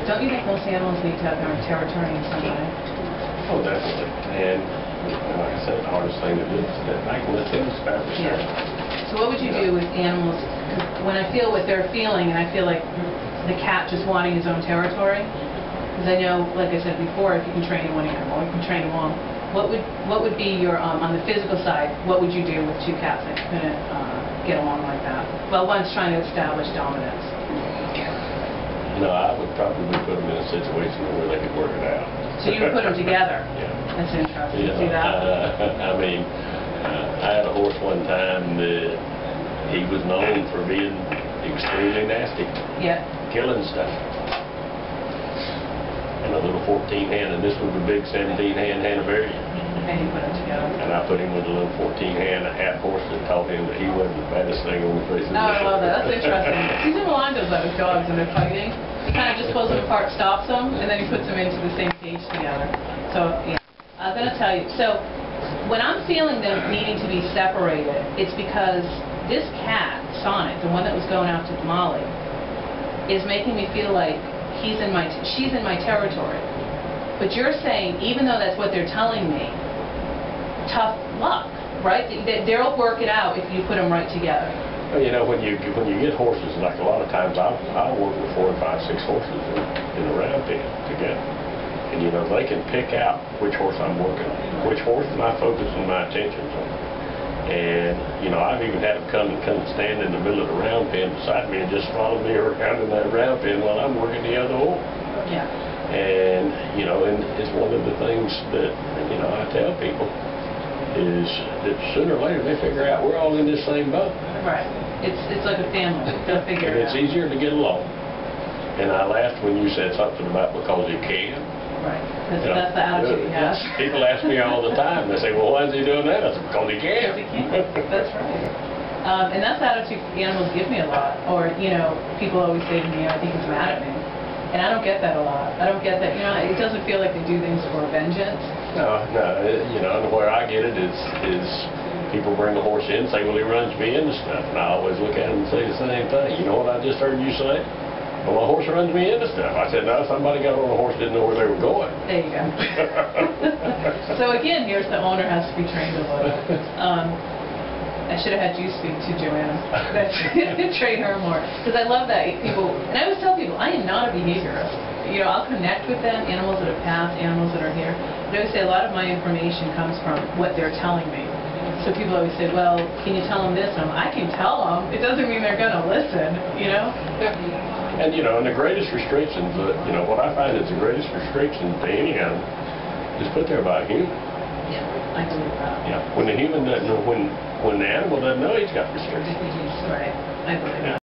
Don't you think most animals need to have their own territory in some way? Oh, definitely. And like I said, the hardest thing to do is that I can let them establish that. So what would you do with animals? Cause when I feel what they're feeling, and I feel like the cat just wanting his own territory, because I know, like I said before, if you can train one animal, you can train them all. What would be your on the physical side? What would you do with two cats that couldn't get along like that? Well, one's trying to establish dominance. No, I would probably put them in a situation where they could work it out. So you would put them together? Yeah. That's interesting. Yeah. See that? I mean, I had a horse one time that he was known for being extremely nasty. Yeah. Killing stuff. And a little 14-hand, and this was a big 17-hand Hanoverian. And you put them together. And I put him with a little 14-hand half horse that taught him that he wasn't the baddest thing on the face of the earth. Oh, I love that. That's interesting. Cesar Milan does that with dogs when they're fighting. He kind of just pulls them apart, stops them, and then he puts them into the same cage together. So, yeah. I'm going to tell you. So, when I'm feeling them needing to be separated, it's because this cat, Sonic, the one that was going after Molly, is making me feel like she's in my territory. But you're saying, even though that's what they're telling me, tough luck, right? They'll work it out if you put them right together. Well, you know, when you get horses, like a lot of times I'll work with 4, 5, 6 horses in a round pen together. And you know, they can pick out which horse I'm working on, which horse am I focusing my attentions on. And, you know, I've even had them come and stand in the middle of the round pen beside me and just follow me around in that round pen while I'm working the other horse. Yeah. And, you know, and it's one of the things that, you know, I tell people is that sooner or later they figure out we're all in this same boat. Right. It's like a family. They'll figure it out. It's easier to get along. And I laughed when you said something about because you can. Right. That's the attitude he has. People ask me all the time. They say, well, why is he doing that? I said, because he can. Because he can. That's right. And that's the attitude animals give me a lot. Or, you know, people always say to me, I think he's mad at me. And I don't get that a lot. I don't get that. You know, it doesn't feel like they do things for vengeance. No. You know, and where I get it is people bring the horse in and say, well, he runs me into stuff. And I always look at him and say the same thing. You know what I just heard you say? Well, my horse runs me into stuff. I said, no, somebody got on a horse didn't know where they were going. There you go. So again, here's the owner has to be trained a little. I should have had you speak to Joanna. Train her more. Because I love that people, and I always tell people, I am not a behaviorist. You know, I'll connect with them, animals that have passed, animals that are here. But I always say a lot of my information comes from what they're telling me. So people always say, well, can you tell them this? And I can tell them. It doesn't mean they're going to listen, you know? And, you know, and the greatest restrictions, you know, what I find is the greatest restriction to any animal is put there by a human. Yeah, I believe that. Yeah, when the human doesn't know, when the animal doesn't know he's got restrictions. Right, I believe that.